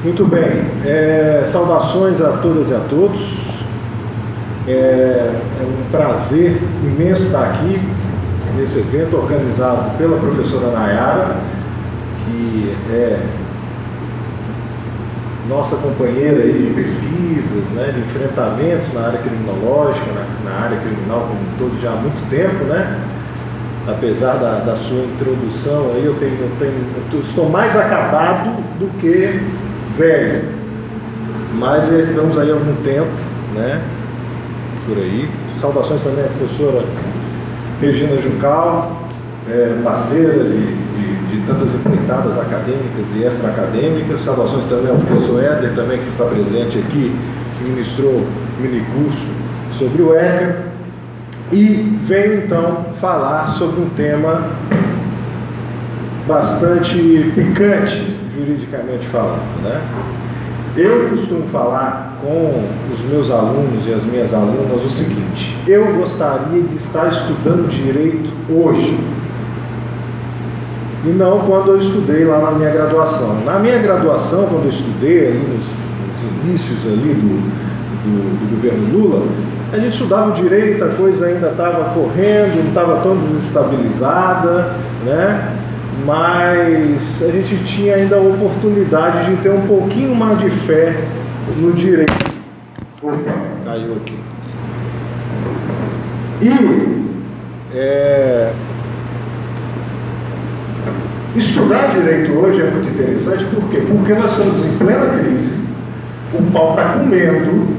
Muito bem, saudações a todas e a todos. É um prazer imenso estar aqui nesse evento organizado pela professora Nayara, que é nossa companheira aí de pesquisas, né, de enfrentamentos na área criminológica, na área criminal como um todo já há muito tempo, né? Apesar da sua introdução aí, eu estou mais acabado do que velho, mas já estamos aí há algum tempo, né? Por aí. Saudações também à professora Regina Juncal, parceira de tantas empreitadas acadêmicas e extra-acadêmicas. Saudações também ao professor Éder, também que está presente aqui, que ministrou minicurso sobre o ECA. E venho então falar sobre um tema bastante picante, juridicamente falando, né? Eu costumo falar com os meus alunos e as minhas alunas o seguinte: eu gostaria de estar estudando direito hoje e não quando eu estudei lá na minha graduação. Na minha graduação, quando eu estudei ali nos inícios ali do governo Lula, a gente estudava o direito, a coisa ainda estava correndo, não estava tão desestabilizada, né? Mas a gente tinha ainda a oportunidade de ter um pouquinho mais de fé no direito. Opa, caiu aqui. Estudar direito hoje é muito interessante, por quê? Porque nós estamos em plena crise, o pau está comendo,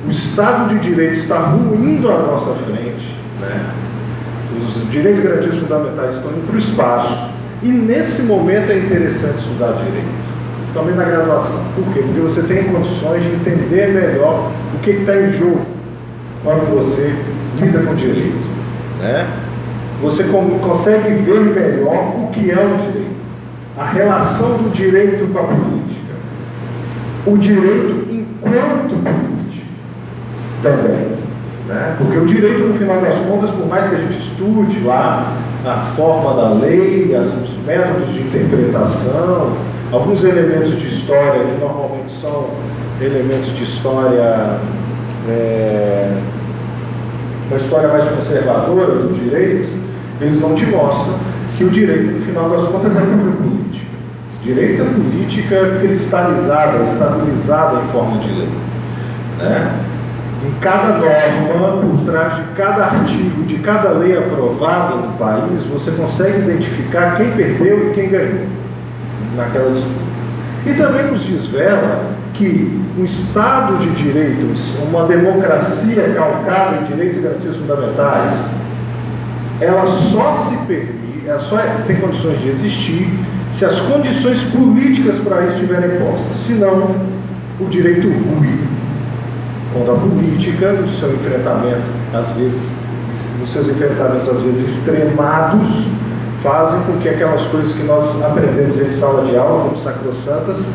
o Estado de Direito está ruindo à nossa frente, né? Os direitos e garantias fundamentais estão indo para o espaço, e nesse momento é interessante estudar direito, também na graduação. Por quê? Porque você tem condições de entender melhor o que está em jogo quando você lida com direito, né? Você consegue ver melhor o que é o direito, a relação do direito com a política, o direito enquanto política também, né? Porque o direito, no final das contas, por mais que a gente estude lá a forma da lei, os métodos de interpretação, alguns elementos de história que normalmente são elementos de história, uma história mais conservadora do direito, eles não te mostram que o direito, no final das contas, é pura política. Direito é política cristalizada, estabilizada em forma de lei, né? Em cada norma, por trás de cada artigo, de cada lei aprovada no país, você consegue identificar quem perdeu e quem ganhou naquela disputa. E também nos desvela que um Estado de direitos, uma democracia calcada em direitos e garantias fundamentais, ela só se permite, ela só tem condições de existir se as condições políticas para isso estiverem postas. Senão, o direito rui. Quando a política, no seu enfrentamento, nos seus enfrentamentos às vezes extremados, fazem com que aquelas coisas que nós aprendemos em sala de aula, como sacrossantas,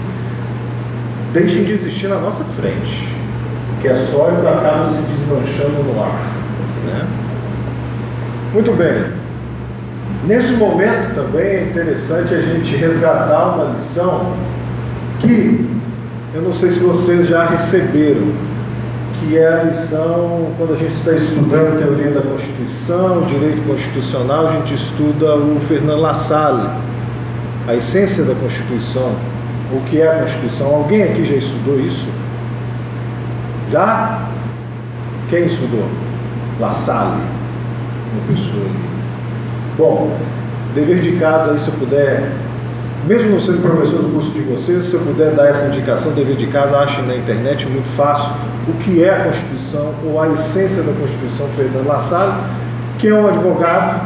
deixem de existir na nossa frente, que é sólido e acaba se desmanchando no ar, né? Muito bem. Nesse momento também é interessante a gente resgatar uma lição que eu não sei se vocês já receberam, que é a lição, quando a gente está estudando teoria da Constituição, direito constitucional, a gente estuda o Fernando Lassalle, a essência da Constituição, o que é a Constituição. Alguém aqui já estudou isso? Já? Quem estudou? Lassalle, uma pessoa ali. Bom, dever de casa aí, se eu puder, mesmo não sendo professor do curso de vocês, se eu puder dar essa indicação, dever de casa, achem na internet muito fácil o que é a Constituição, ou a essência da Constituição, Fernando Lassalle, que é um advogado,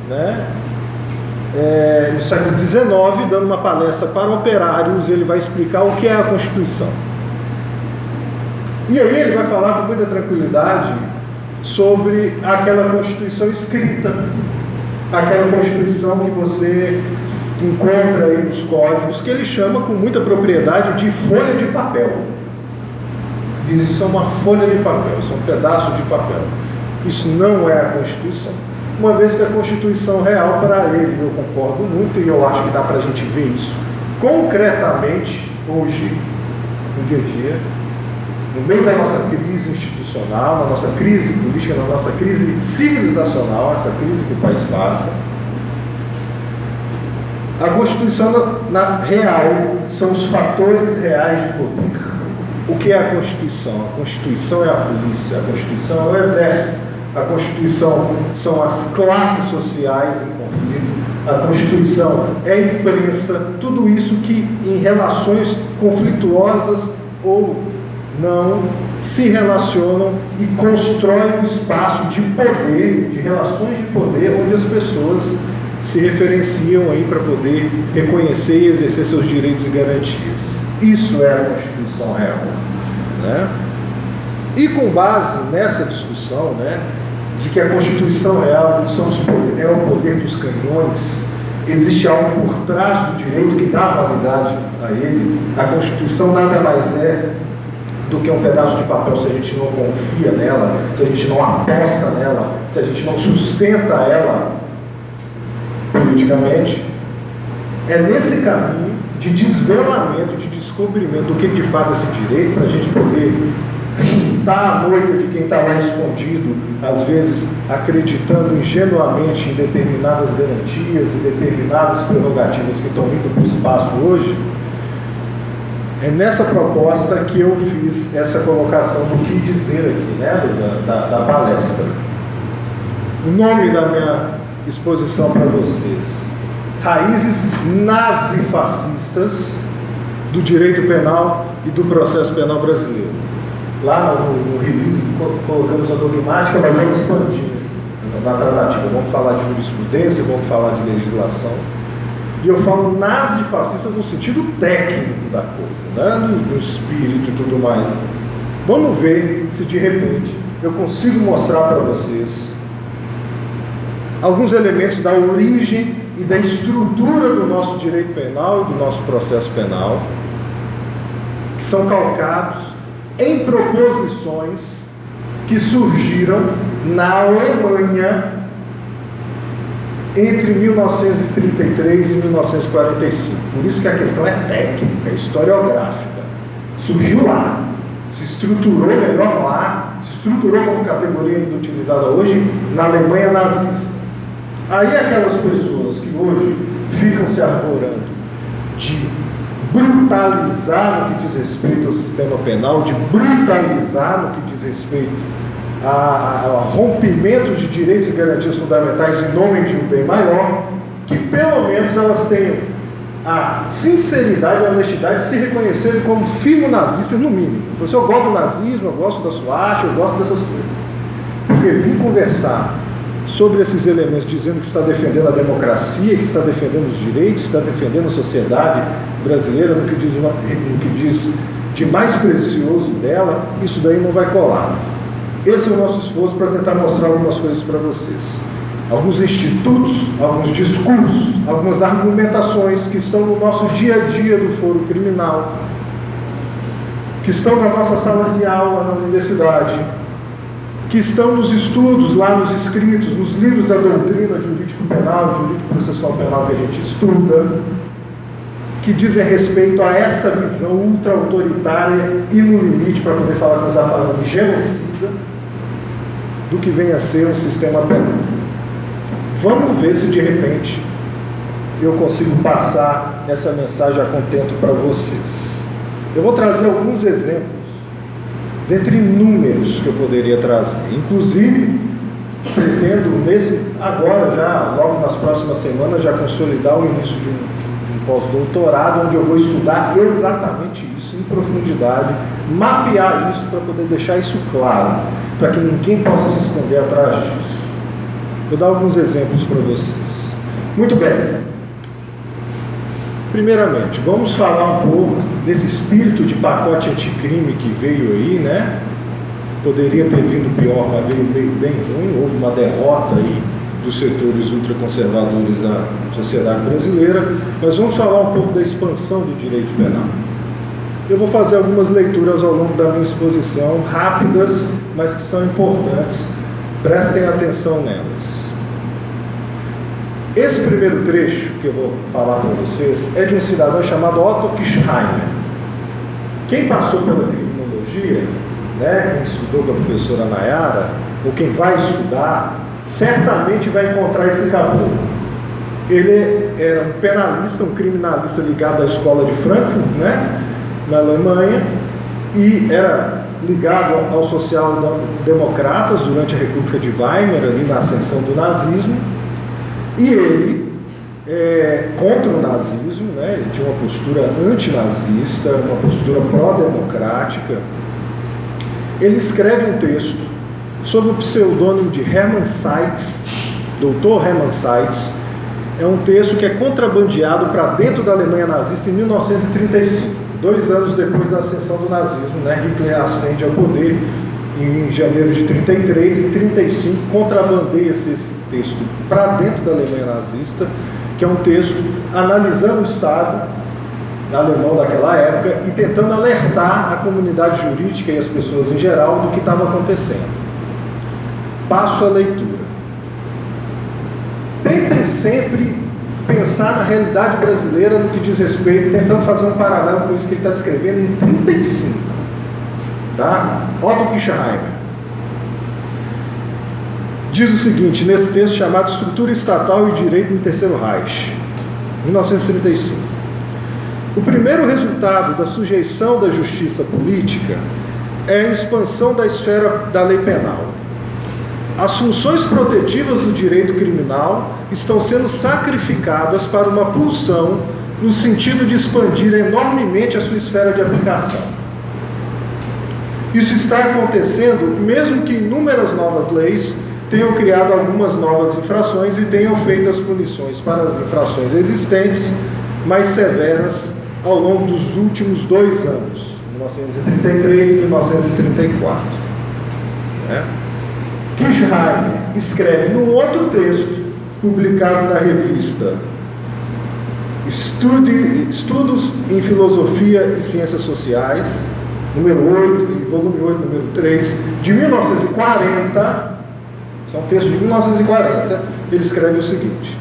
né, no século XIX, dando uma palestra para operários. Ele vai explicar o que é a Constituição. E aí ele vai falar com muita tranquilidade sobre aquela Constituição escrita, aquela Constituição que você encontra aí nos códigos, que ele chama com muita propriedade de folha de papel. Diz: isso é uma folha de papel, isso é um pedaço de papel. Isso não é a Constituição. Uma vez que a Constituição real, para ele, eu concordo muito, e eu acho que dá para a gente ver isso concretamente hoje, no dia a dia, no meio da nossa crise institucional, na nossa crise política, na nossa crise civilizacional, essa crise que o país passa, a Constituição na real são os fatores reais de poder. O que é a Constituição? A Constituição é a polícia, a Constituição é o exército, a Constituição são as classes sociais em conflito, a Constituição é a imprensa, tudo isso que em relações conflituosas ou não se relacionam e constroem um espaço de poder, de relações de poder, onde as pessoas se referenciam aí para poder reconhecer e exercer seus direitos e garantias. Isso é a Constituição real, né? E com base nessa discussão, né, de que a Constituição real são os poderes, é o poder dos canhões, existe algo por trás do direito que dá validade a ele. A Constituição nada mais é do que um pedaço de papel se a gente não confia nela, se a gente não aposta nela, se a gente não sustenta ela politicamente. É nesse caminho de desvelamento, de descobrimento do que de fato é esse direito, para a gente poder juntar a moita de quem está lá escondido, às vezes acreditando ingenuamente em determinadas garantias e determinadas prerrogativas que estão indo para o espaço hoje. É nessa proposta que eu fiz essa colocação do que dizer aqui, né, da palestra. O nome da minha exposição para vocês: Raízes nazifascistas do direito penal e do processo penal brasileiro. Lá no release colocamos a dogmática, mas vamos expandir na tratativa. Vamos falar de jurisprudência, vamos falar de legislação. E eu falo nazifascista no sentido técnico da coisa, né? No espírito e tudo mais. Vamos ver se de repente eu consigo mostrar para vocês alguns elementos da origem e da estrutura do nosso direito penal e do nosso processo penal, que são calcados em proposições que surgiram na Alemanha entre 1933 e 1945. Por isso que a questão é técnica, historiográfica. Surgiu lá, se estruturou melhor lá, se estruturou como categoria ainda utilizada hoje na Alemanha nazista. Aí aquelas pessoas que hoje ficam se arvorando de brutalizar no que diz respeito ao sistema penal, de brutalizar no que diz respeito ao rompimento de direitos e garantias fundamentais em nome de um bem maior, que pelo menos elas tenham a sinceridade e a honestidade de se reconhecerem como filo-nazistas, no mínimo. Eu gosto do nazismo, eu gosto da SWAT, eu gosto dessas coisas. Porque vim conversar sobre esses elementos, dizendo que está defendendo a democracia, que está defendendo os direitos, que está defendendo a sociedade brasileira, no que diz de mais precioso dela, isso daí não vai colar. Esse é o nosso esforço para tentar mostrar algumas coisas para vocês. Alguns institutos, alguns discursos, algumas argumentações que estão no nosso dia a dia do foro criminal, que estão na nossa sala de aula na universidade, que estão nos estudos, lá nos escritos, nos livros da doutrina jurídico-penal, jurídico-processual penal que a gente estuda, que dizem respeito a essa visão ultra-autoritária e no limite, para poder falar com os falando de genocida, do que vem a ser um sistema penal. Vamos ver se de repente eu consigo passar essa mensagem a contento para vocês. Eu vou trazer alguns exemplos dentre inúmeros que eu poderia trazer. Inclusive, pretendo agora, já logo nas próximas semanas, já consolidar o início de um pós-doutorado, onde eu vou estudar exatamente isso em profundidade, mapear isso para poder deixar isso claro, para que ninguém possa se esconder atrás disso. Vou dar alguns exemplos para vocês. Muito bem. Primeiramente, vamos falar um pouco desse espírito de pacote anticrime que veio aí, né? Poderia ter vindo pior, mas veio bem ruim. Houve uma derrota aí dos setores ultraconservadores da sociedade brasileira. Mas vamos falar um pouco da expansão do direito penal. Eu vou fazer algumas leituras ao longo da minha exposição, rápidas, mas que são importantes. Prestem atenção nelas. Esse primeiro trecho que eu vou falar para vocês é de um cidadão chamado Otto Kirchheimer. Quem passou pela criminologia, né, quem estudou com a professora Nayara, ou quem vai estudar, certamente vai encontrar esse caboclo. Ele era um penalista, um criminalista ligado à escola de Frankfurt, né, na Alemanha, e era ligado aos social-democratas durante a República de Weimar, ali na ascensão do nazismo, e ele, contra o nazismo, né, ele tinha uma postura antinazista, uma postura pró-democrática. Ele escreve um texto sob o pseudônimo de Hermann Seitz, Dr. Hermann Seitz. É um texto que é contrabandeado para dentro da Alemanha nazista em 1935, 2 anos depois da ascensão do nazismo, né? Hitler ascende ao poder em janeiro de 33, em 35 contrabandeia-se esse texto para dentro da Alemanha nazista, que é um texto analisando o Estado alemão daquela época e tentando alertar a comunidade jurídica e as pessoas em geral do que estava acontecendo. Passo a leitura. Tentem sempre pensar na realidade brasileira no que diz respeito, tentando fazer um paralelo com isso que ele está descrevendo em 35. Tá? Otto Kirchheimer diz o seguinte, nesse texto chamado Estrutura Estatal e Direito no Terceiro Reich, 1935. O primeiro resultado da sujeição da justiça política é a expansão da esfera da lei penal. As funções protetivas do direito criminal estão sendo sacrificadas para uma pulsão no sentido de expandir enormemente a sua esfera de aplicação. Isso está acontecendo mesmo que inúmeras novas leis tenham criado algumas novas infrações e tenham feito as punições para as infrações existentes mais severas ao longo dos últimos 2 anos, 1933 e 1934. Né? Kirchheimer escreve num outro texto, publicado na revista Estudos em Filosofia e Ciências Sociais, número 8, volume 8, número 3, de 1940, é um texto de 1940, ele escreve o seguinte: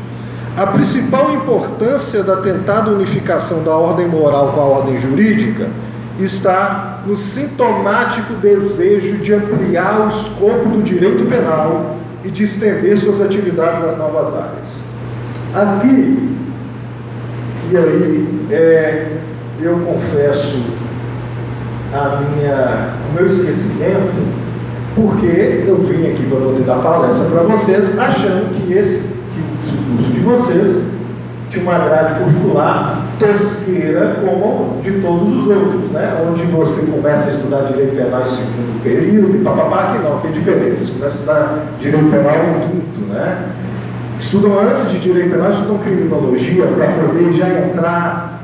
a principal importância da tentada unificação da ordem moral com a ordem jurídica está no sintomático desejo de ampliar o escopo do direito penal e de estender suas atividades às novas áreas. Aqui, e aí, eu confesso o meu esquecimento, porque eu vim aqui para poder dar palestra para vocês, achando que o curso de vocês tinha uma grade curricular tosqueira como de todos os outros, né? Onde você começa a estudar direito penal em 2º período e papapá, aqui não, que é diferente, vocês começam a estudar direito penal em 5º, né? Estudam antes de direito penal, estudam criminologia para poder já entrar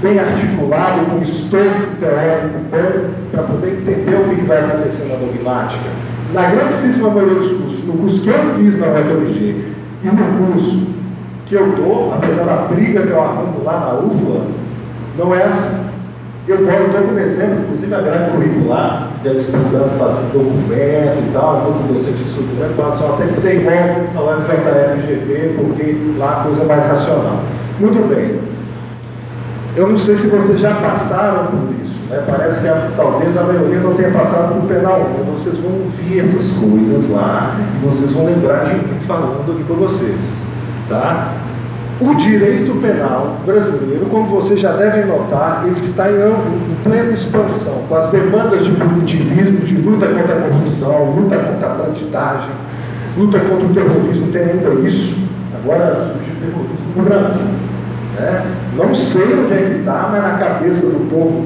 bem articulado, com estofo teórico bom, para poder entender o que vai acontecer na dogmática. Na grandíssima maioria dos cursos, no curso que eu fiz na UFMG e no curso que eu dou, apesar da briga que eu arrumo lá na UFLA, não é assim. Eu estou como exemplo, inclusive a grade curricular, estudando, fazendo documento e tal, todo docente de estrutura, fala só tem que ser igual ao FJFGV, porque lá a coisa é mais racional. Muito bem. Eu não sei se vocês já passaram por isso, né? Parece que talvez a maioria não tenha passado por penal 1. Vocês vão ouvir essas coisas lá e vocês vão lembrar de mim falando aqui com vocês, tá? O direito penal brasileiro, como vocês já devem notar, ele está em plena expansão, com as demandas de punitivismo, de luta contra a corrupção, luta contra a bandidagem, luta contra o terrorismo, tem ainda isso. Agora surgiu o terrorismo no Brasil. Não sei onde é que está, mas na cabeça do povo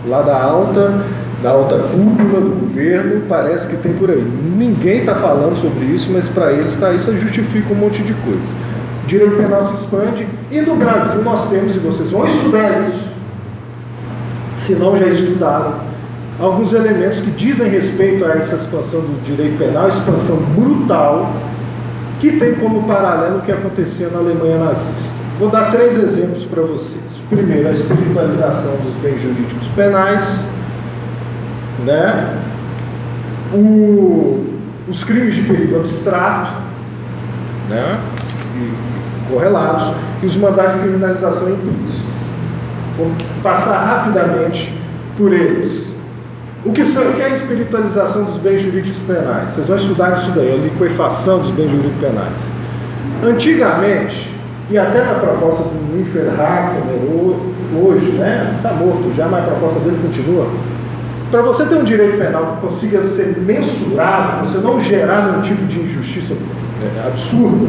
lá da alta cúpula do governo, parece que tem por aí. Ninguém está falando sobre isso, mas para eles está isso, justifica um monte de coisas. O direito penal se expande e no Brasil nós temos, e vocês vão estudar isso, se não já estudaram, alguns elementos que dizem respeito a essa expansão do direito penal, expansão brutal, que tem como paralelo o que acontecia na Alemanha nazista. Vou dar 3 exemplos para vocês. Primeiro, a espiritualização dos bens jurídicos penais, né? Os crimes de perigo abstrato, né? E correlatos, e os mandados de criminalização implícita. Vou passar rapidamente por eles. O que é a espiritualização dos bens jurídicos penais? Vocês vão estudar isso daí, a liquefação dos bens jurídicos penais. Antigamente, e até na proposta do Winfried Hassemer, hoje, né, está morto já, mas a proposta dele continua. Para você ter um direito penal que consiga ser mensurado, você não gerar nenhum tipo de injustiça absurda,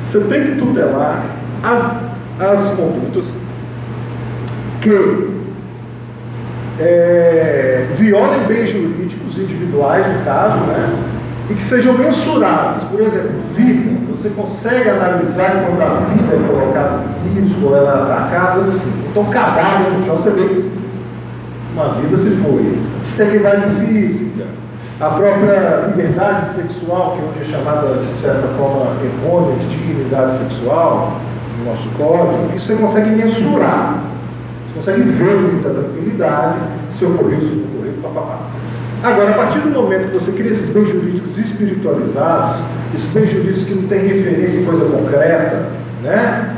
você tem que tutelar as condutas que violem bens jurídicos individuais, no caso, né, e que sejam mensuráveis. Por exemplo, vida. Você consegue analisar quando a vida é colocada em risco ou ela é atacada? Sim. Então, cadáver no chão, você vê uma vida se foi. Integridade física, a própria liberdade sexual, que hoje é chamada, de certa forma, errônea, de dignidade sexual, no nosso código, isso você consegue mensurar. Você consegue ver com muita tranquilidade se ocorreu, se não ocorreu, papapá. Agora, a partir do momento que você cria esses bens jurídicos espiritualizados, esses bens jurídicos que não têm referência em coisa concreta, né?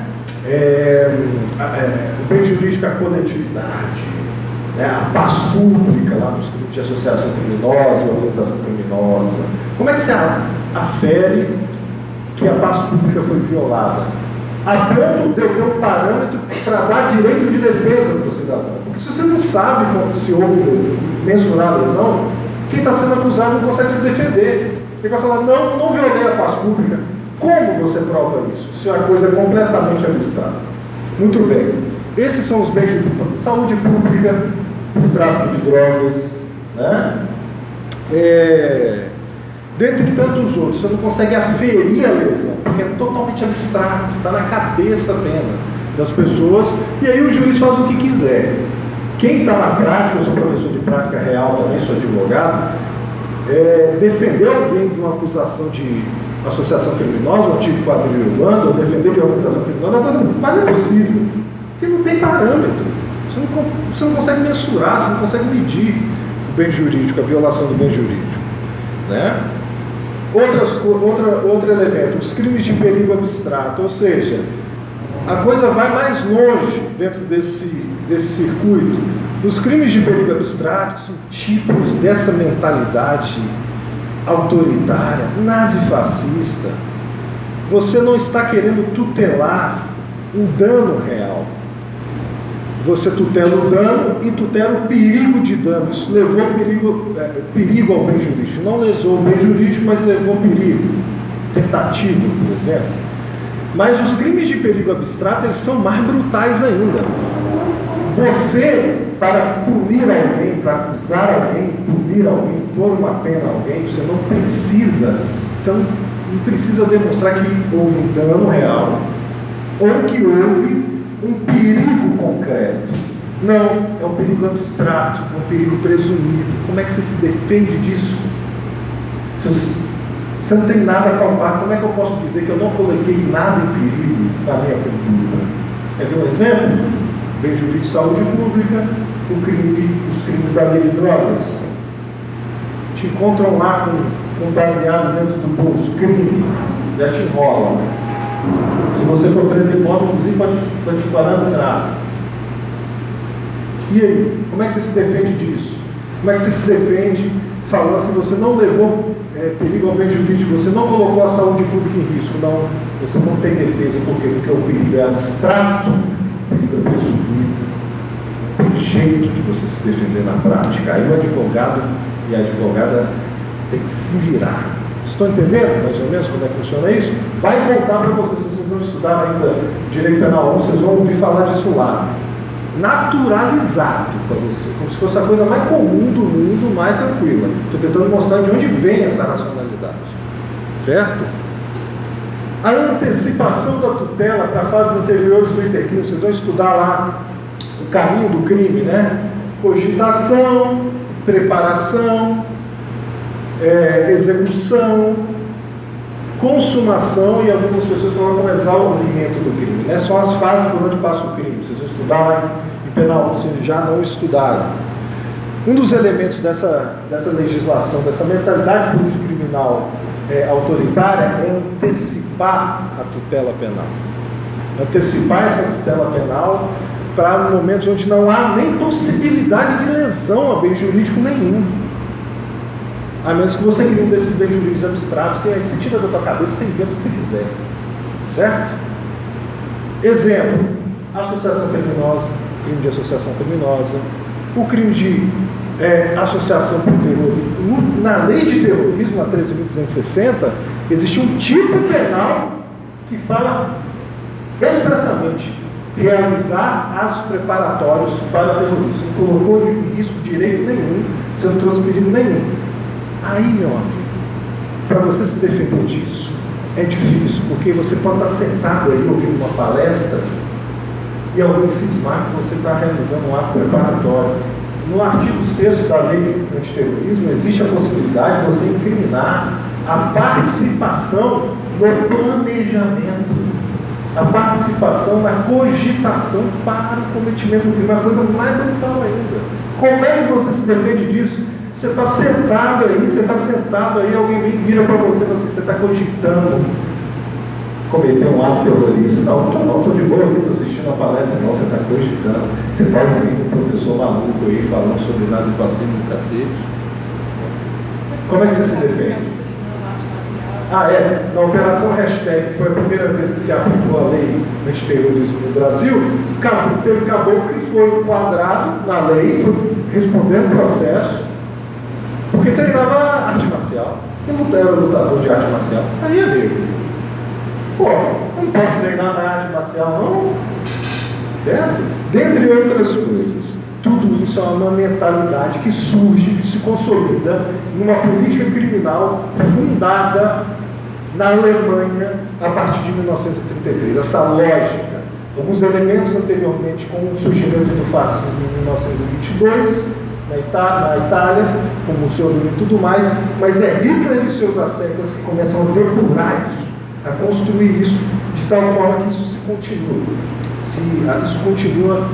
O bem jurídico à coletividade, né? A paz pública lá nos crimes de associação criminosa e organização criminosa. Como é que você afere que a paz pública foi violada? A ponto de eu ter um parâmetro para dar direito de defesa para o cidadão. Porque se você não sabe se houve mensurar a lesão, quem está sendo acusado não consegue se defender. Ele vai falar, não violei a paz pública. Como você prova isso? Isso é uma coisa completamente abstrata. Muito bem. Esses são os bens de saúde pública, o tráfico de drogas, né? Dentre tantos outros, você não consegue aferir a lesão, porque é totalmente abstrato, está na cabeça apenas das pessoas, e aí o juiz faz o que quiser. Quem está na prática, eu sou professor de prática real também, sou advogado, defender alguém de uma acusação de associação criminosa, um tipo quadrilha urbana, ou defender de organização criminosa, é uma coisa mais impossível, porque não tem parâmetro, você não consegue mensurar, você não consegue medir o bem jurídico, a violação do bem jurídico, né? Outro elemento, os crimes de perigo abstrato, ou seja, a coisa vai mais longe dentro desse circuito. Os crimes de perigo abstrato são tipos dessa mentalidade autoritária, nazifascista. Você não está querendo tutelar um dano real. Você tutela o dano e tutela o perigo de dano. Isso levou perigo ao bem jurídico. Não lesou o bem jurídico, mas levou perigo. Tentativa, por exemplo. Mas os crimes de perigo abstrato, eles são mais brutais ainda. Você, para punir alguém, para acusar alguém, punir alguém, pôr uma pena a alguém, você não precisa demonstrar que houve um dano real ou que houve um perigo concreto. Não, é um perigo abstrato, um perigo presumido. Como é que você se defende disso? Se você não tem nada a palpar, como é que eu posso dizer que eu não coloquei nada em perigo na minha conduta? Quer ver um exemplo? Bem jurídico de saúde pública, os crimes da lei de drogas. Te encontram lá com baseado dentro do bolso, crime, já te enrolam. Se você for preso de moto, inclusive pode te parar no tráfico. E aí, como é que você se defende disso? Como é que você se defende falando que você não levou perigo ao bem jurídico, você não colocou a saúde pública em risco? Não, você não tem defesa. Por quê? Porque o perigo é abstrato, o perigo é presumido. Não tem jeito de você se defender na prática. Aí o advogado e a advogada tem que se virar. Estão entendendo mais ou menos como é que funciona isso? Vai voltar para vocês, se vocês não estudaram ainda Direito Penal 1, vocês vão ouvir falar disso lá. Naturalizado para você, como se fosse a coisa mais comum do mundo, mais tranquila. Estou tentando mostrar de onde vem essa racionalidade. Certo? A antecipação da tutela para fases anteriores do intercrime, vocês vão estudar lá o caminho do crime, né? Cogitação, preparação, execução, consumação e algumas pessoas colocam exaurimento do crime, né? São as fases por onde passa o crime. Vocês vão estudar lá em penal, se já não estudaram. Um dos elementos dessa legislação, dessa mentalidade político criminal autoritária é antecipar a tutela penal. Antecipar essa tutela penal para momentos onde não há nem possibilidade de lesão a bem jurídico nenhum. A menos que você crie um desses bens jurídicos abstratos, que aí você tira da tua cabeça, você inventa o que você quiser. Certo? Exemplo: associação criminosa, crime de associação criminosa, o crime de associação por terrorismo. Na lei de terrorismo, na 13.260, existe um tipo penal que fala expressamente realizar atos preparatórios para terrorismo. Não colocou em risco direito nenhum, você não trouxe perigo nenhum. Aí, meu amigo, para você se defender disso, é difícil, porque você pode estar sentado aí ouvindo uma palestra e alguém cismar que você está realizando um ato preparatório. No artigo 6º da lei antiterrorismo, existe a possibilidade de você incriminar a participação no planejamento, a participação na cogitação para o cometimento do crime, uma coisa mais brutal ainda. Como é que você se defende disso? Você está sentado aí, alguém vem, vira para você e fala assim: você está cogitando cometer um ato terrorista. Não, estou de boa aqui, estou assistindo a palestra. Não, você está cogitando. Você está ouvindo um professor maluco aí falando sobre nazifascismo no cacete. Como é que você se defende? Na Operação Hashtag, que foi a primeira vez que se aplicou a lei antiterrorismo no Brasil, teve caboclo que foi enquadrado na lei, foi respondendo processo, porque treinava arte marcial. E não era lutador de arte marcial. Aí é negro. Pô, não posso treinar na arte marcial, não? Certo? Dentre outras coisas. Tudo isso é uma mentalidade que surge, que se consolida numa política criminal fundada na Alemanha a partir de 1933. Essa lógica, alguns elementos anteriormente, com o surgimento do fascismo em 1922, na Itália, com Mussolini e tudo mais, mas é Hitler e seus ascetas que começam a depurar isso, a construir isso, de tal forma que isso continua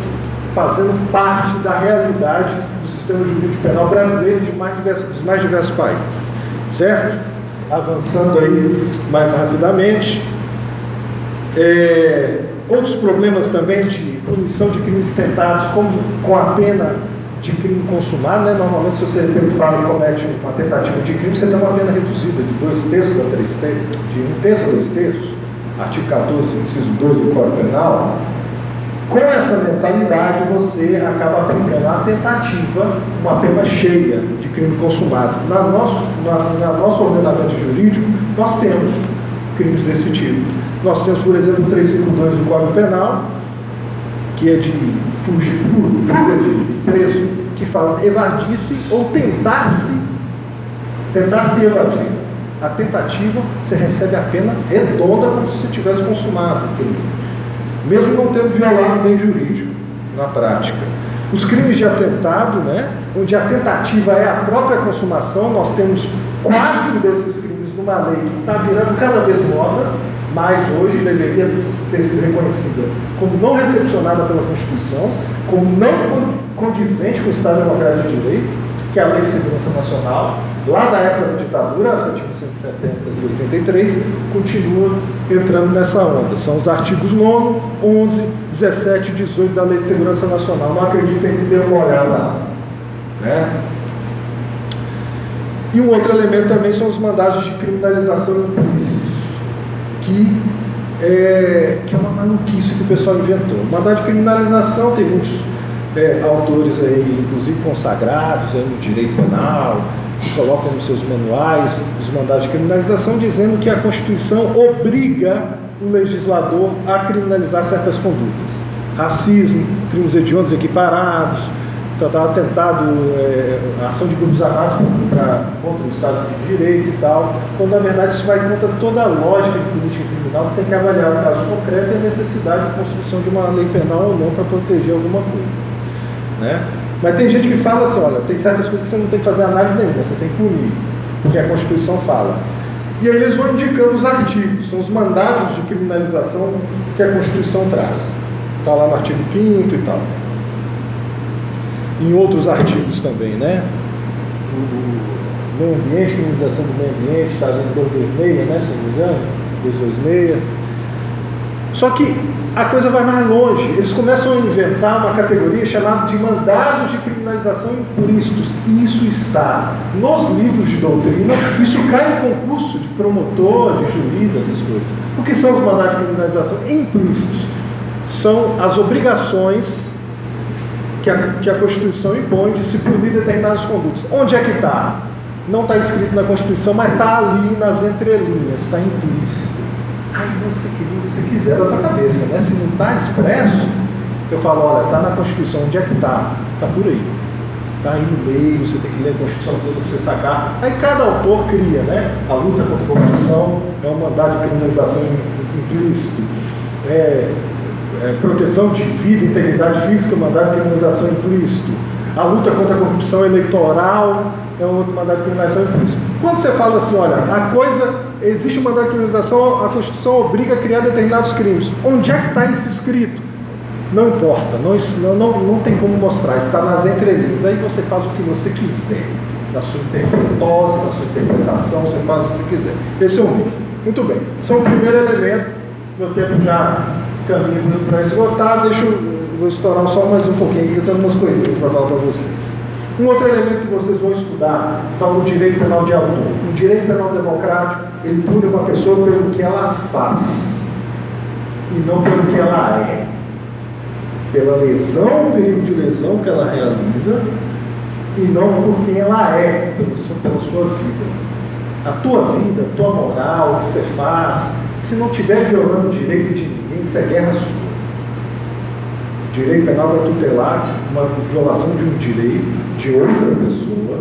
fazendo parte da realidade do sistema jurídico penal brasileiro dos mais diversos países, certo? Avançando aí mais rapidamente, outros problemas também de punição de crimes tentados, como com a pena de crime consumado, né? Normalmente, se você fala e comete uma tentativa de crime, você tem uma pena reduzida de 2/3 a 3/3, de 1/3 a 2/3, artigo 14, inciso 2 do Código Penal. Com essa mentalidade, você acaba aplicando a tentativa, uma pena cheia de crime consumado. No nosso ordenamento jurídico, nós temos crimes desse tipo. Nós temos, por exemplo, o 352 do Código Penal, que é de fuga de preso, que fala evadir-se ou tentar-se evadir. A tentativa, você recebe a pena redonda como se você tivesse consumado o crime, mesmo não tendo violado o bem jurídico na prática. Os crimes de atentado, né, onde a tentativa é a própria consumação, nós temos 4 desses crimes numa lei que está virando cada vez moda, mas hoje deveria ter sido reconhecida como não recepcionada pela Constituição, como não condizente com o Estado Democrático de Direito, que é a Lei de Segurança Nacional, lá da época da ditadura, a 7.170 de 83, continua entrando nessa onda. São os artigos 9º, 11, 17 e 18 da Lei de Segurança Nacional. Não acreditem que dê uma olhada lá, né? E um outro elemento também são os mandados de criminalização implícitos, que é uma maluquice que o pessoal inventou. O mandado de criminalização tem muitos autores aí, inclusive consagrados aí no direito penal, que colocam nos seus manuais os mandados de criminalização, dizendo que a Constituição obriga o legislador a criminalizar certas condutas. Racismo, crimes hediondos equiparados, atentado, ação de grupos armados contra o Estado de Direito e tal, quando na verdade isso vai contra toda a lógica de política criminal, que tem que avaliar o caso concreto e a necessidade de construção de uma lei penal ou não para proteger alguma coisa, né? Mas tem gente que fala assim: olha, tem certas coisas que você não tem que fazer análise nenhuma, você tem que punir, porque a Constituição fala. E aí eles vão indicando os artigos, são os mandados de criminalização que a Constituição traz. Está lá no artigo 5º e tal. Em outros artigos também, né? O meio ambiente, criminalização do meio ambiente, está em 226, né? Se não me engano, 226. Só que a coisa vai mais longe. Eles começam a inventar uma categoria chamada de mandados de criminalização implícitos. E isso está nos livros de doutrina. Isso cai em concurso de promotor, de juiz, essas coisas. O que são os mandados de criminalização implícitos? São as obrigações que a Constituição impõe de se punir determinadas condutas. Onde é que está? Não está escrito na Constituição, mas está ali nas entrelinhas, está implícito. Aí você cria o que você quiser da tua cabeça, né? Se não está expresso, eu falo, olha, está na Constituição, onde é que está? Está por aí. Está aí no meio, você tem que ler a Constituição toda para você sacar. Aí cada autor cria, né? A luta contra a corrupção é um mandado de criminalização implícito. Proteção de vida, integridade física, mandado de criminalização implícito. A luta contra a corrupção eleitoral é um outro mandado de criminalização implícito. Quando você fala assim, olha, existe um mandado de criminalização, a Constituição obriga a criar determinados crimes. Onde é que está isso escrito? Não importa, não tem como mostrar, está nas entrelinhas. Aí você faz o que você quiser, na sua interpretose, na sua interpretação, você faz o que você quiser. Esse é um livro. Muito bem, esse é o primeiro elemento. Meu tempo já caminha para esgotar, vou estourar só mais um pouquinho, porque eu tenho umas coisinhas para falar para vocês. Um outro elemento que vocês vão estudar está no direito penal de autor. O direito penal democrático, ele pune uma pessoa pelo que ela faz e não pelo que ela é. Pela lesão, perigo de lesão que ela realiza e não por quem ela é, pela sua vida. A tua vida, a tua moral, o que você faz, se não estiver violando o direito de ninguém, isso é guerra sua. O direito penal vai tutelar uma violação de um direito de outra pessoa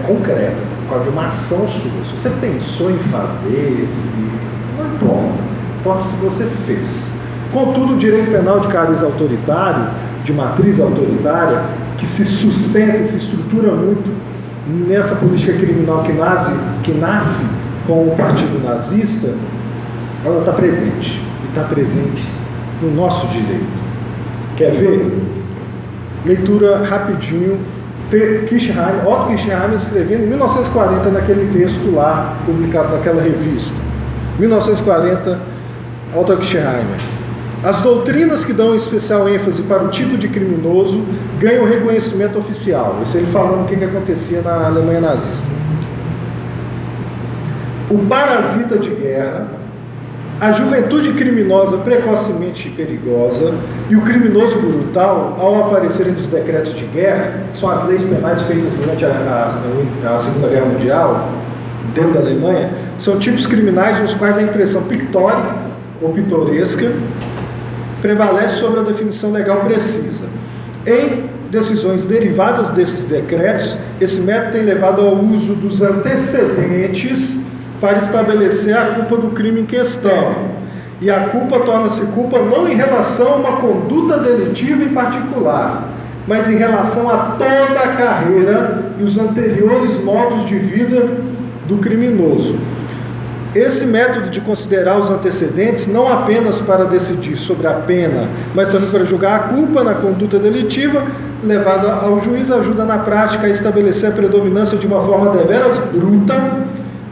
concreta, por causa de uma ação sua. Se você pensou em fazer, não importa se você fez. Contudo, o direito penal de cariz autoritário, de matriz autoritária, que se sustenta e se estrutura muito nessa política criminal que nasce com o partido nazista, ela está presente. E está presente no nosso direito. Quer ver? Leitura rapidinho. Otto Kirchheimer escrevendo em 1940 naquele texto lá, publicado naquela revista. 1940, Otto Kirchheimer. As doutrinas que dão especial ênfase para o tipo de criminoso ganham reconhecimento oficial. Isso ele falando o que acontecia na Alemanha nazista. O parasita de guerra, a juventude criminosa precocemente perigosa e o criminoso brutal, ao aparecerem dos decretos de guerra, são as leis penais feitas durante a Segunda Guerra Mundial, dentro da Alemanha, são tipos criminais nos quais a impressão pictórica ou pitoresca prevalece sobre a definição legal precisa. Em decisões derivadas desses decretos, esse método tem levado ao uso dos antecedentes para estabelecer a culpa do crime em questão. E a culpa torna-se culpa não em relação a uma conduta delitiva em particular, mas em relação a toda a carreira e os anteriores modos de vida do criminoso. Esse método de considerar os antecedentes não apenas para decidir sobre a pena, mas também para julgar a culpa na conduta delitiva, levada ao juiz, ajuda na prática a estabelecer a predominância de uma forma deveras bruta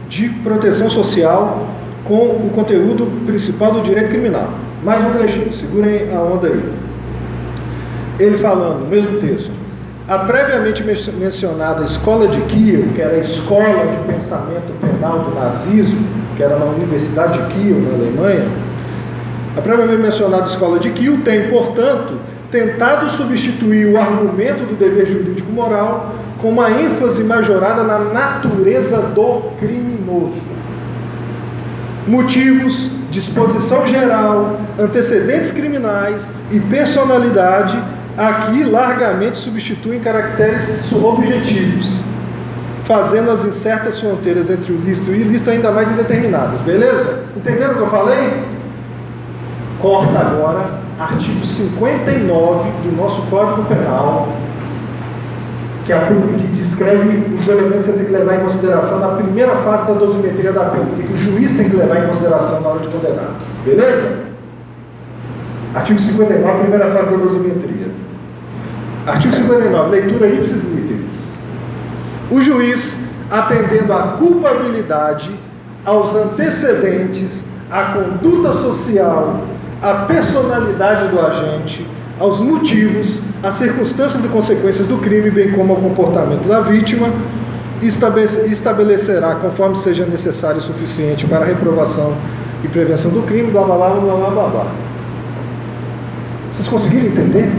de proteção social com o conteúdo principal do direito criminal. Mais um trechinho, segurem a onda aí. Ele falando, no mesmo texto, a previamente mencionada escola de Kiel, que era a escola de pensamento penal do nazismo, que era na Universidade de Kiel, na Alemanha, a previamente mencionada escola de Kiel tem, portanto, tentado substituir o argumento do dever jurídico-moral com uma ênfase majorada na natureza do criminoso. Motivos, disposição geral, antecedentes criminais e personalidade aqui largamente substituem caracteres objetivos, fazendo as incertas fronteiras entre o lícito e o ilícito ainda mais indeterminadas. Beleza? Entenderam o que eu falei? Corta agora artigo 59 do nosso Código Penal, que descreve os elementos que você tem que levar em consideração na primeira fase da dosimetria da pena, e que o juiz tem que levar em consideração na hora de condenar. Beleza? Artigo 59, primeira fase da dosimetria. Artigo 59, leitura ipsis literis. O juiz, atendendo à culpabilidade aos antecedentes, à conduta social, à personalidade do agente, aos motivos, às circunstâncias e consequências do crime, bem como ao comportamento da vítima, e estabelecerá, conforme seja necessário e suficiente para a reprovação e prevenção do crime, blá blá blá blá blá blá blá. Vocês conseguiram entender?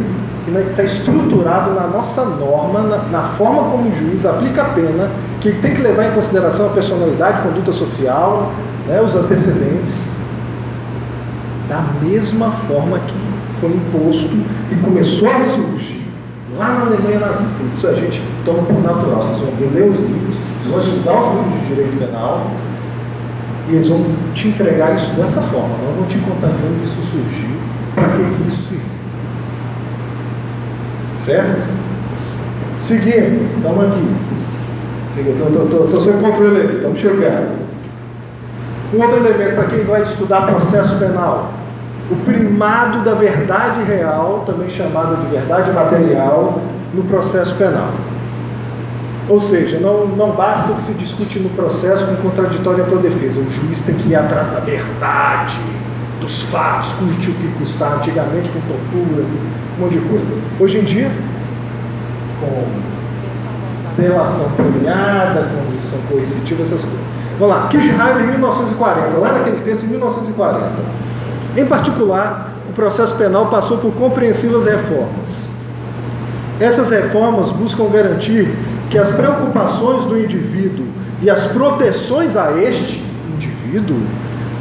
Está estruturado na nossa norma, na forma como o juiz aplica a pena, que tem que levar em consideração a personalidade, conduta social, né, os antecedentes, da mesma forma que foi imposto e começou a surgir lá na Alemanha nazista. Isso a gente toma por natural. Vocês vão ler os livros, vocês vão estudar os livros de direito penal e eles vão te entregar isso dessa forma. Não vão te contar de onde isso surgiu, para que isso serviu. Certo? Seguindo, estamos aqui. Estou sob controle aqui, estamos chegando. Um outro elemento para quem vai estudar processo penal: o primado da verdade real, também chamada de verdade material, no processo penal. Ou seja, não basta o que se discute no processo com contraditória para a defesa. O juiz tem que ir atrás da verdade, dos fatos, custe o que custar, antigamente com tortura, um monte de coisa. Hoje em dia, com delação premiada, condição coercitiva, essas coisas. Vamos lá, Kirchheimer em 1940, lá naquele texto em 1940. Em particular, o processo penal passou por compreensivas reformas. Essas reformas buscam garantir que as preocupações do indivíduo e as proteções a este indivíduo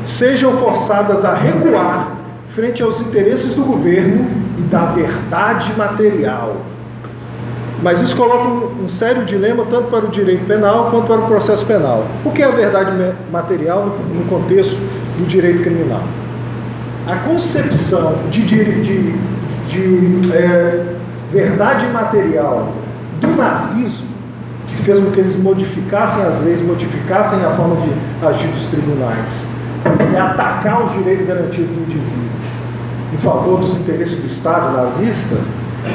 sejam forçadas a recuar frente aos interesses do governo e da verdade material. Mas isso coloca um sério dilema tanto para o direito penal quanto para o processo penal. O que é a verdade material no contexto do direito criminal? A concepção de verdade material do nazismo, que fez com que eles modificassem as leis, modificassem a forma de agir dos tribunais, e atacar os direitos garantidos do indivíduo em favor dos interesses do Estado nazista,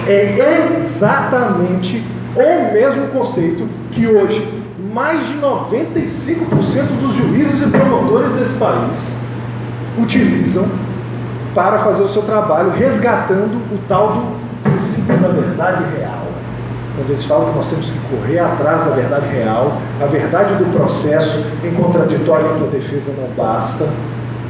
é exatamente o mesmo conceito que hoje mais de 95% dos juízes e promotores desse país utilizam para fazer o seu trabalho, resgatando o tal do princípio da verdade real. Quando eles falam que nós temos que correr atrás da verdade real, a verdade do processo em contraditório entre a defesa não basta,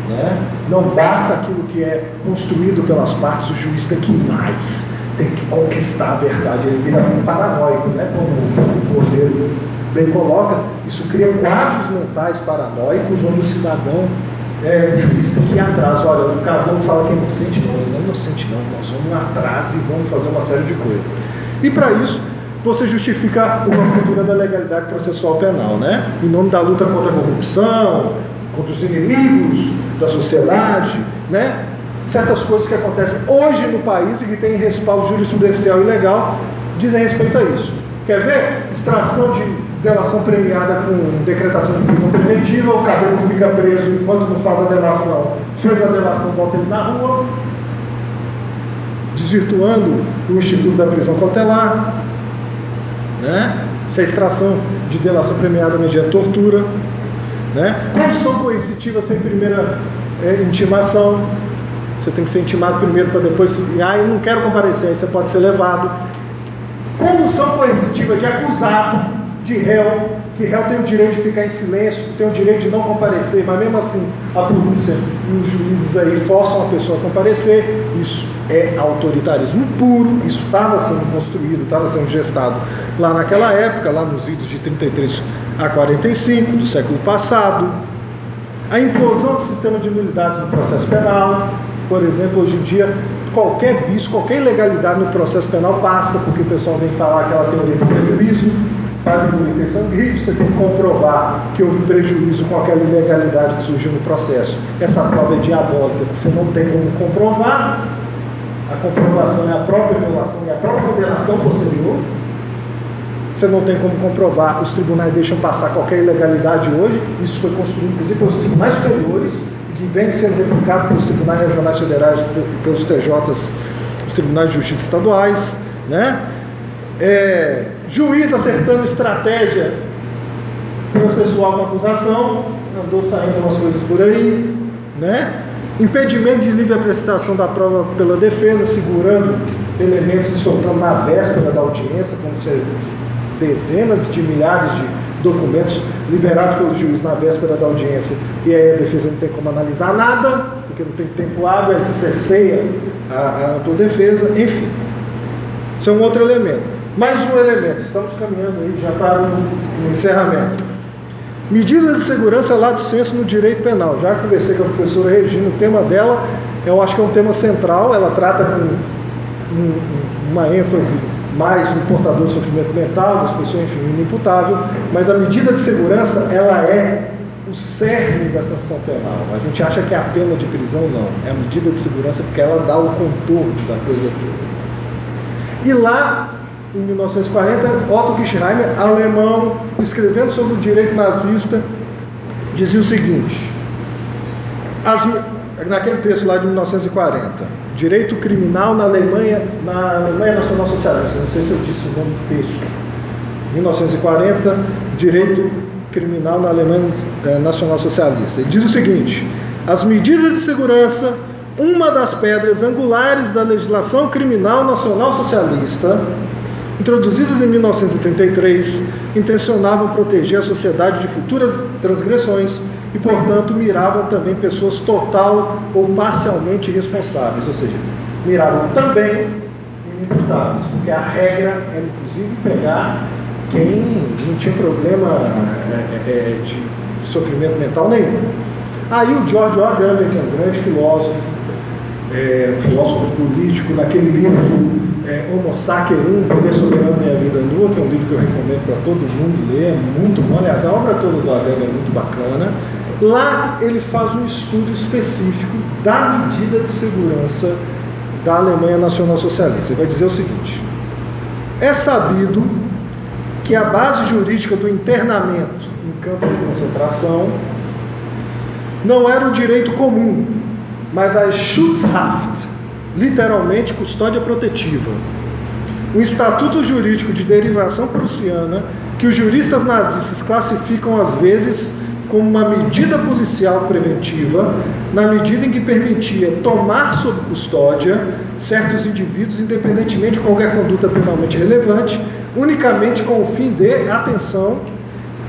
né? Não basta aquilo que é construído pelas partes, o juiz tem que ir mais, tem que conquistar a verdade, ele vira um paranoico, né? Como o Cordeiro bem coloca, isso cria quadros mentais paranoicos, onde o cidadão, o juiz tem que ir atrás. Olha, o Cavalo fala que é inocente, não, ele não é inocente não, nós vamos atrás e vamos fazer uma série de coisas. E para isso, você justifica uma cultura da legalidade processual penal, né? Em nome da luta contra a corrupção, contra os inimigos da sociedade, né? Certas coisas que acontecem hoje no país e que têm respaldo jurisprudencial e legal dizem respeito a isso. Quer ver? Extração de delação premiada com decretação de prisão preventiva, o caboclo fica preso enquanto não faz a delação, fez a delação, volta ele na rua, desvirtuando o instituto da prisão cautelar, né? Essa extração de delação premiada mediante tortura, né? Condição coercitiva sem primeira intimação. Você tem que ser intimado primeiro para depois, eu não quero comparecer, aí você pode ser levado. Condução coercitiva de acusado, de réu, que réu tem o direito de ficar em silêncio, tem o direito de não comparecer, mas mesmo assim a polícia e os juízes aí forçam a pessoa a comparecer. Isso é autoritarismo puro, isso estava sendo construído, estava sendo gestado lá naquela época, lá nos idos de 33 a 45 do século passado. A implosão do sistema de nulidades no processo penal, por exemplo, hoje em dia, qualquer vício, qualquer ilegalidade no processo penal passa, porque o pessoal vem falar aquela teoria do prejuízo, para demolir sangue, você tem que comprovar que houve prejuízo com aquela ilegalidade que surgiu no processo. Essa prova é diabólica, porque você não tem como comprovar, a comprovação é a própria violação e a própria condenação posterior. Você não tem como comprovar, os tribunais deixam passar qualquer ilegalidade hoje, isso foi construído inclusive pelos tribunais superiores, que vem sendo replicado pelos tribunais regionais federais, pelos TJs, os tribunais de justiça estaduais, né? Juiz acertando estratégia processual com acusação, andou saindo umas coisas por aí, né? Impedimento de livre apreciação da prova pela defesa, segurando elementos e soltando na véspera da audiência, como se dezenas de milhares de documentos liberados pelo juiz na véspera da audiência, e aí a defesa não tem como analisar nada, porque não tem tempo hábil, aí se cerceia a ampla defesa, enfim. Isso é um outro elemento. Mais um elemento, estamos caminhando aí já para o encerramento. Medidas de segurança lato sensu no direito penal. Já conversei com a professora Regina, o tema dela, eu acho que é um tema central, ela trata com uma ênfase mais no portador de sofrimento mental, das pessoas, enfim, inimputável, mas a medida de segurança, ela é o cerne da sanção penal. A gente acha que é a pena de prisão, não. É a medida de segurança porque ela dá o contorno da coisa toda. E lá, em 1940, Otto Kirchheimer, alemão, escrevendo sobre o direito nazista, dizia o seguinte, naquele texto lá de 1940, direito criminal na Alemanha Nacional Socialista, não sei se eu disse o nome do texto, 1940, direito criminal na Alemanha Nacional Socialista. Ele diz o seguinte, as medidas de segurança, uma das pedras angulares da legislação criminal nacional socialista, introduzidas em 1933, intencionavam proteger a sociedade de futuras transgressões e, portanto, miravam também pessoas total ou parcialmente responsáveis, ou seja, miravam também inimputáveis, porque a regra era, inclusive, pegar quem não tinha problema de sofrimento mental nenhum. Aí o George Orwell, que é um grande filósofo, um filósofo político, naquele livro Homo Sacerum, Poder Soberano Minha Vida Nua, que é um livro que eu recomendo para todo mundo ler, é muito bom, aliás, a obra toda do Orwell é muito bacana. Lá ele faz um estudo específico da medida de segurança da Alemanha Nacional Socialista. Ele vai dizer o seguinte, é sabido que a base jurídica do internamento em campos de concentração não era o direito comum, mas a Schutzhaft, literalmente custódia protetiva. O estatuto jurídico de derivação prussiana, que os juristas nazistas classificam às vezes como uma medida policial preventiva, na medida em que permitia tomar sob custódia certos indivíduos, independentemente de qualquer conduta penalmente relevante, unicamente com o fim de, atenção,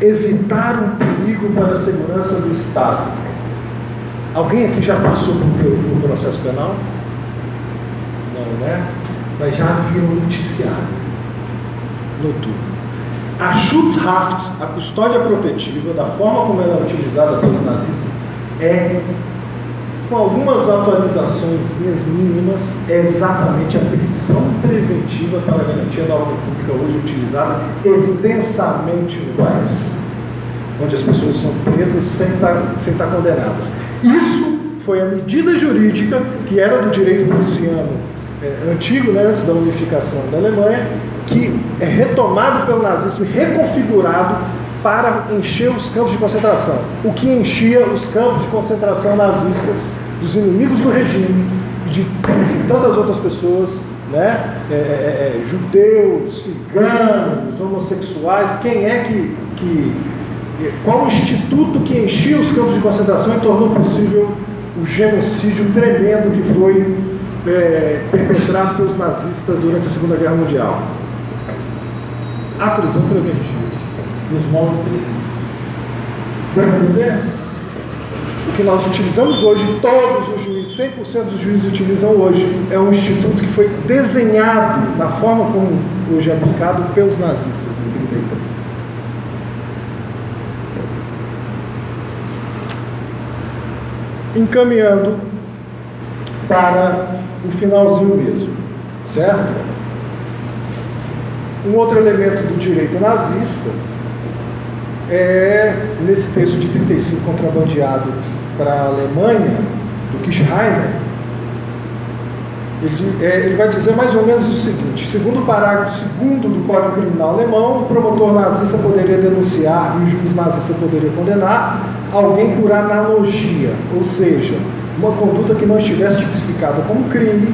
evitar um perigo para a segurança do Estado. Alguém aqui já passou por processo penal? Não, né? Mas já viu um noticiário noturno. A Schutzhaft, a custódia protetiva, da forma como ela é utilizada pelos nazistas, com algumas atualizações mínimas, é exatamente a prisão preventiva para a garantia da ordem pública, hoje utilizada extensamente no país, onde as pessoas são presas sem estar condenadas. Isso foi a medida jurídica que era do direito prussiano antigo, né, antes da unificação da Alemanha, que é retomado pelo nazismo e reconfigurado para encher os campos de concentração. O que enchia os campos de concentração nazistas dos inimigos do regime e de tantas outras pessoas, né, judeus, ciganos, homossexuais, qual o instituto que enchia os campos de concentração e tornou possível o genocídio tremendo que foi perpetrado pelos nazistas durante a Segunda Guerra Mundial? A prisão preventiva, nos modos de entender? O que nós utilizamos hoje, todos os juízes, 100% dos juízes utilizam hoje, é um instituto que foi desenhado da forma como hoje é aplicado pelos nazistas em 1933. Encaminhando para o finalzinho mesmo, certo? Um outro elemento do direito nazista é, nesse texto de 35 contrabandeado para a Alemanha, do Kirchheimer, ele vai dizer mais ou menos o seguinte: segundo o parágrafo 2º do Código Criminal Alemão, o promotor nazista poderia denunciar e o juiz nazista poderia condenar alguém por analogia, ou seja, uma conduta que não estivesse tipificada como crime,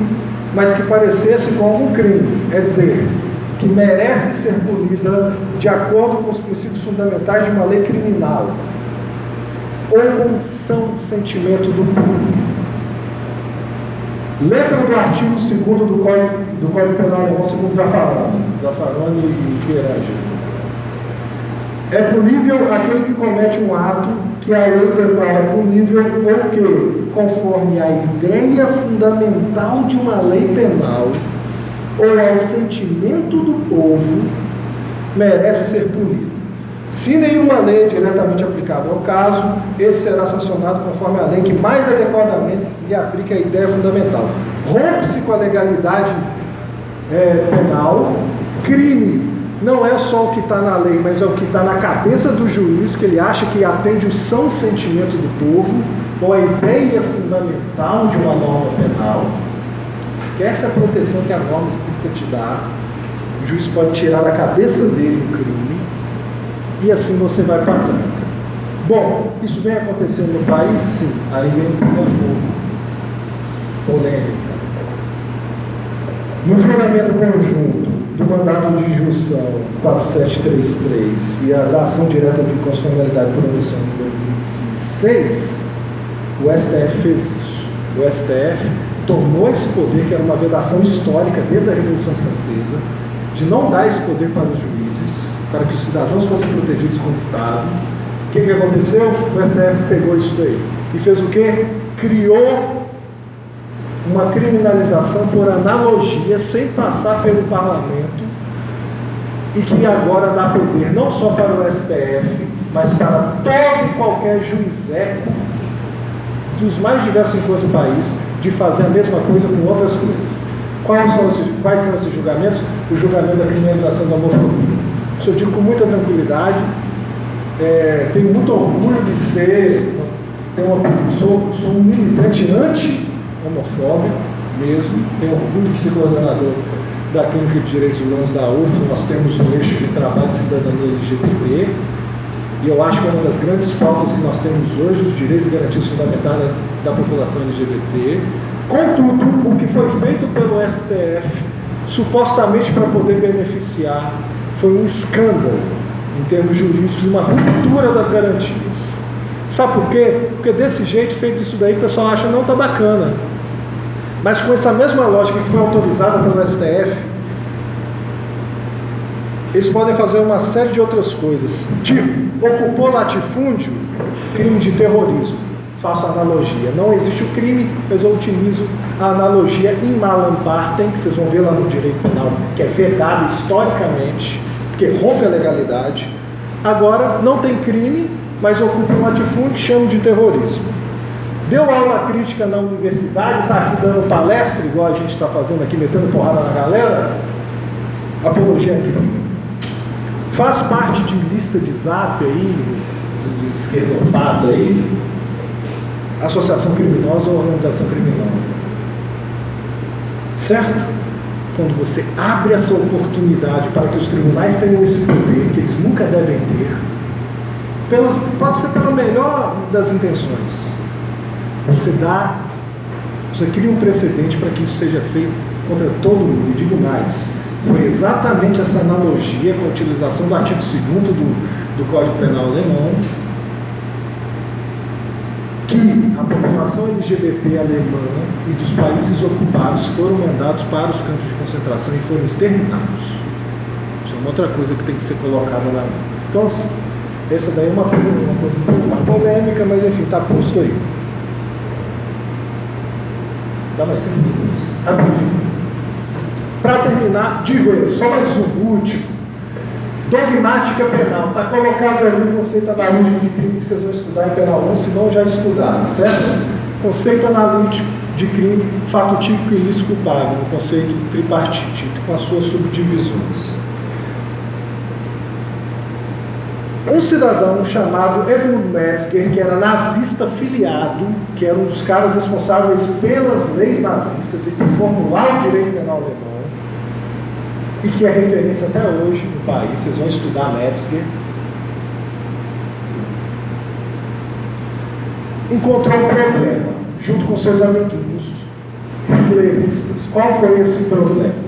mas que parecesse como um crime, é dizer, que merece ser punida de acordo com os princípios fundamentais de uma lei criminal. ou com são sentimento do povo. Letra do artigo 2º do Código Penal Alemão, segundo Zaffaroni e Perangel. É punível aquele que comete um ato que a lei declara punível ou que, conforme a ideia fundamental de uma lei penal ou ao sentimento do povo, merece ser punido. Se nenhuma lei é diretamente aplicável ao caso, esse será sancionado conforme a lei que mais adequadamente lhe aplica a ideia fundamental. Rompe-se com a legalidade penal. Crime não é só o que está na lei, mas é o que está na cabeça do juiz, que ele acha que atende o são sentimento do povo, ou a ideia fundamental de uma norma penal. Esquece a proteção que a norma estricta te dá. O juiz pode tirar da cabeça dele um crime, e assim você vai para a tranca. Bom, isso vem acontecendo no país? Sim. Aí vem o fogo. Polêmica. No julgamento conjunto do mandato de injunção 4733 e a da ação direta de inconstitucionalidade por omissão número 26, o STF fez isso. O STF tomou esse poder, que era uma vedação histórica desde a Revolução Francesa, de não dar esse poder para os juízes, para que os cidadãos fossem protegidos com o Estado. O que aconteceu? O STF pegou isso daí e fez o quê? Criou uma criminalização por analogia, sem passar pelo parlamento, e que agora dá poder não só para o STF, mas para todo e qualquer juizeco dos mais diversos encontros do país, de fazer a mesma coisa com outras coisas. Quais são esses julgamentos? O julgamento da criminalização da homofobia. Isso eu digo com muita tranquilidade. Tenho muito orgulho de ser, sou um militante anti-homofóbico mesmo. Tenho orgulho de ser coordenador da Clínica de Direitos Humanos da UFLA. Nós temos um eixo de trabalho de cidadania LGBT, e eu acho que é uma das grandes pautas que nós temos hoje, os direitos e garantias fundamentais da população LGBT. Contudo, o que foi feito pelo STF, supostamente para poder beneficiar, foi um escândalo em termos jurídicos, uma ruptura das garantias. Sabe por quê? Porque desse jeito, feito isso daí, o pessoal acha, não, tá bacana. Mas com essa mesma lógica que foi autorizada pelo STF, eles podem fazer uma série de outras coisas, tipo, ocupou latifúndio, crime de terrorismo. Faço analogia. Não existe o crime, mas eu utilizo a analogia in malam partem, que vocês vão ver lá no direito penal, que é vedado historicamente, porque rompe a legalidade. Agora, não tem crime, mas ocupa um latifúndio, chama de terrorismo. Deu aula crítica na universidade, está aqui dando palestra, igual a gente está fazendo aqui, metendo porrada na galera, apologia a crime. Faz parte de lista de zap aí, de esquerdopado aí, associação criminosa ou organização criminosa. Certo? Quando você abre essa oportunidade para que os tribunais tenham esse poder, que eles nunca devem ter, pode ser pela melhor das intenções. Você cria um precedente para que isso seja feito contra todo mundo. E digo mais, foi exatamente essa analogia com a utilização do artigo 2º do Código Penal Alemão, que a população LGBT alemã e dos países ocupados foram mandados para os campos de concentração e foram exterminados. Isso é uma outra coisa que tem que ser colocada lá. Então, assim, essa daí é uma coisa muito polêmica, mas enfim, está posto aí. Dá mais 5 minutos. Rapidinho. Para terminar, digo aí, só mais um último. Dogmática penal. Está colocado ali o conceito analítico de crime que vocês vão estudar em Penal 1, se não já estudaram, certo? Conceito analítico de crime, fato típico, ilícito, culpável, o conceito tripartite, com as suas subdivisões. Um cidadão chamado Edmund Metzger, que era nazista filiado, que era um dos caras responsáveis pelas leis nazistas e por formular o direito penal alemão, e que é referência até hoje no país, vocês vão estudar Metzger, encontrou um problema, junto com seus amiguinhos hitleristas. Qual foi esse problema?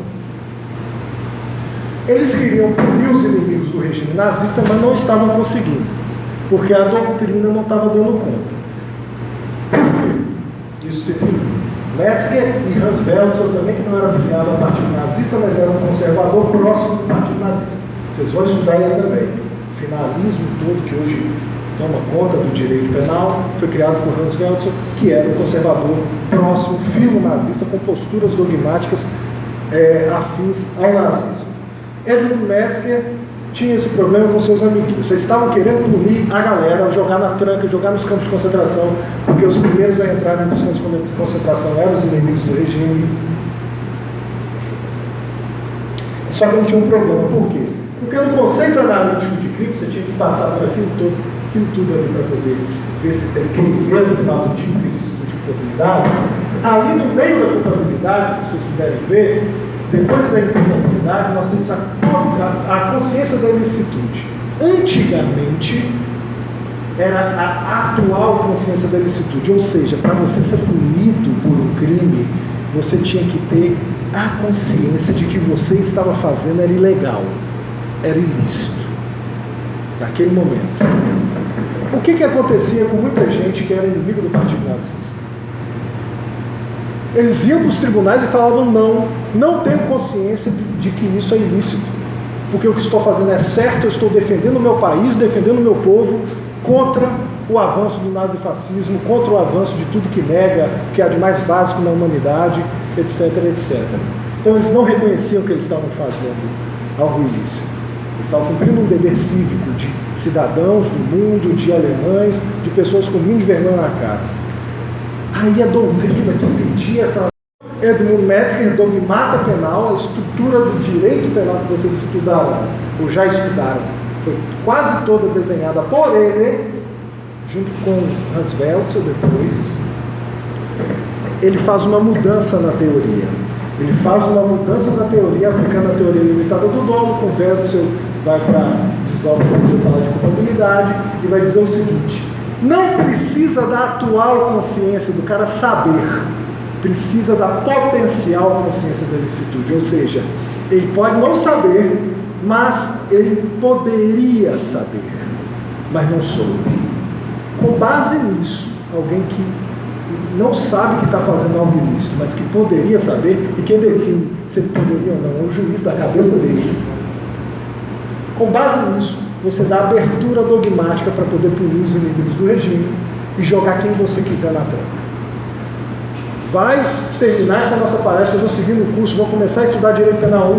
Eles queriam punir os inimigos do regime nazista, mas não estavam conseguindo. porque a doutrina não estava dando conta. Isso se Metzger e Hans Welzer também, que não era filiado ao Partido Nazista, mas era um conservador próximo do Partido Nazista. Vocês vão estudar ele também. O finalismo todo que hoje toma conta do direito penal foi criado por Hans Welzer, que era um conservador próximo, filo-nazista, com posturas dogmáticas afins ao nazismo. Edmund Metzger tinha esse problema com seus amiguinhos. Vocês estavam querendo punir a galera, jogar na tranca, jogar nos campos de concentração, porque os primeiros a entrar nos campos de concentração eram os inimigos do regime. Só que não tinha um problema. Por quê? Porque no conceito analítico de crime, você tinha que passar por aquilo tudo ali para poder ver se tem aquele grande fato de ilícito de culpabilidade. Ali no meio da culpabilidade, se vocês puderem ver, depois da imputabilidade, nós temos a consciência da ilicitude. Antigamente, era a atual consciência da ilicitude, ou seja, para você ser punido por um crime, você tinha que ter a consciência de que você estava fazendo era ilegal, era ilícito, naquele momento. O que acontecia com muita gente que era inimigo do Partido Nazista? Eles iam para os tribunais e falavam: não tenho consciência de que isso é ilícito, porque o que estou fazendo é certo, eu estou defendendo o meu país, defendendo o meu povo contra o avanço do nazifascismo, contra o avanço de tudo que nega, que há de mais básico na humanidade, etc, etc. Então eles não reconheciam que eles estavam fazendo algo ilícito. Eles estavam cumprindo um dever cívico de cidadãos do mundo, de alemães, de pessoas com mínimo de vergonha na cara. Aí a doutrina que impedia essa... Edmund Metzger, Dogmata Penal, a estrutura do direito penal que vocês estudaram, ou já estudaram, foi quase toda desenhada por ele, junto com Hans Welzer depois. Ele faz uma mudança na teoria. Ele faz uma mudança na teoria, aplicando a teoria limitada do dolo, com Welzer vai para desdobramento, para falar de culpabilidade, e vai dizer o seguinte: não precisa da atual consciência do cara saber, precisa da potencial consciência da ilicitude, ou seja, ele pode não saber, mas ele poderia saber, mas não soube. Com base nisso, alguém que não sabe que está fazendo algo ilícito, mas que poderia saber, e quem define se ele poderia ou não é o juiz da cabeça dele. Com base nisso, você dá abertura dogmática para poder punir os inimigos do regime e jogar quem você quiser na tranca. Vai terminar essa nossa palestra, vão seguir no curso, vão começar a estudar Direito Penal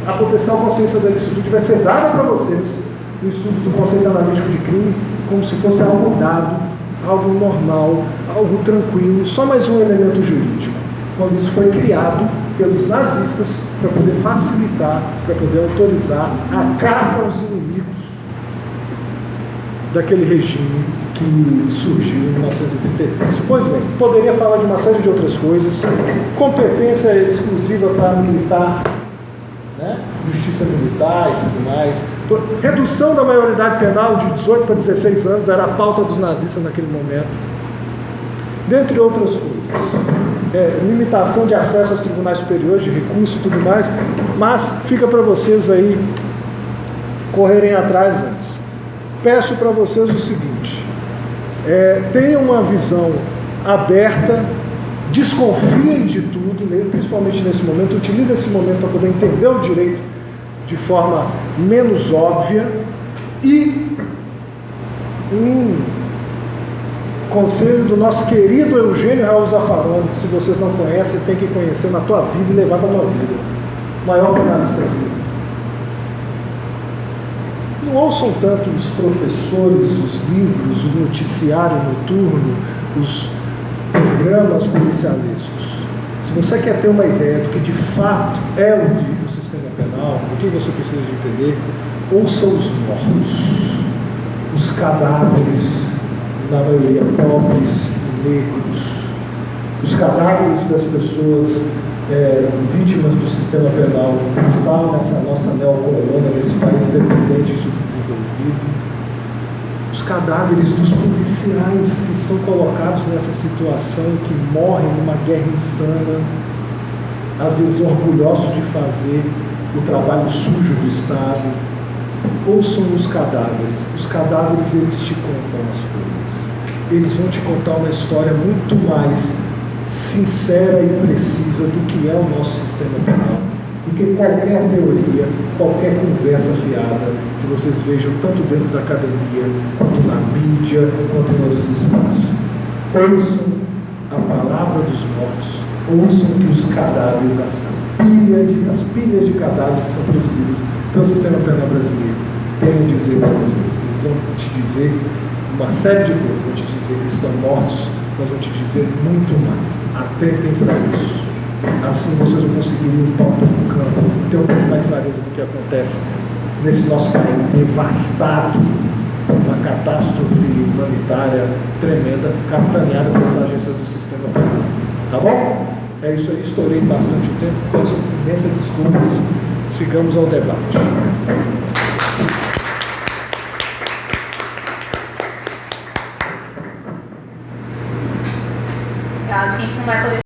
1, a potencial consciência da ilicitude vai ser dada para vocês no estudo do conceito analítico de crime, como se fosse algo dado, algo normal, algo tranquilo, só mais um elemento jurídico. Quando isso foi criado pelos nazistas para poder facilitar, para poder autorizar a caça aos inimigos daquele regime que surgiu em 1933. Pois bem, poderia falar de uma série de outras coisas, competência exclusiva para militar, né? Justiça militar e tudo mais, redução da maioridade penal de 18 para 16 anos, era a pauta dos nazistas naquele momento, dentre outras coisas. Limitação de acesso aos tribunais superiores, de recurso e tudo mais, mas fica para vocês aí correrem atrás antes. Peço para vocês o seguinte: tenham uma visão aberta, desconfiem de tudo, né, principalmente nesse momento, utilizem esse momento para poder entender o direito de forma menos óbvia, e conselho do nosso querido Eugênio Raul Zaffaroni, que se vocês não conhecem, tem que conhecer na tua vida e levar para a tua vida. O maior penalista aqui. Não ouçam tanto os professores, os livros, o noticiário noturno, os programas policialescos. Se você quer ter uma ideia do que de fato é o sistema penal, o que você precisa de entender, ouça os mortos, os cadáveres, na maioria pobres, negros, os cadáveres das pessoas vítimas do sistema penal brutal nessa nossa neocolônia, nesse país dependente e subdesenvolvido, os cadáveres dos policiais que são colocados nessa situação, que morrem numa guerra insana, às vezes orgulhosos de fazer o trabalho sujo do Estado, Ouçam os cadáveres eles te contam as coisas. Eles vão te contar uma história muito mais sincera e precisa do que é o nosso sistema penal, do que qualquer teoria, qualquer conversa fiada que vocês vejam tanto dentro da academia, quanto na mídia, quanto em outros espaços. Ouçam a palavra dos mortos, ouçam que os cadáveres, as pilhas de cadáveres que são produzidas pelo sistema penal brasileiro têm a dizer para vocês. Eles vão te dizer uma série de coisas, vão te dizer que estão mortos, mas vão te dizer muito mais. Atentem para isso. Assim vocês vão conseguir limpar um pouco o campo, ter um pouco mais clareza do que acontece nesse nosso país devastado, uma catástrofe humanitária tremenda, capitaneada pelas agências do sistema penal. Tá bom? É isso aí, estourei bastante o tempo, peço imensas desculpas. Sigamos ao debate. Eu acho que a gente não vai poder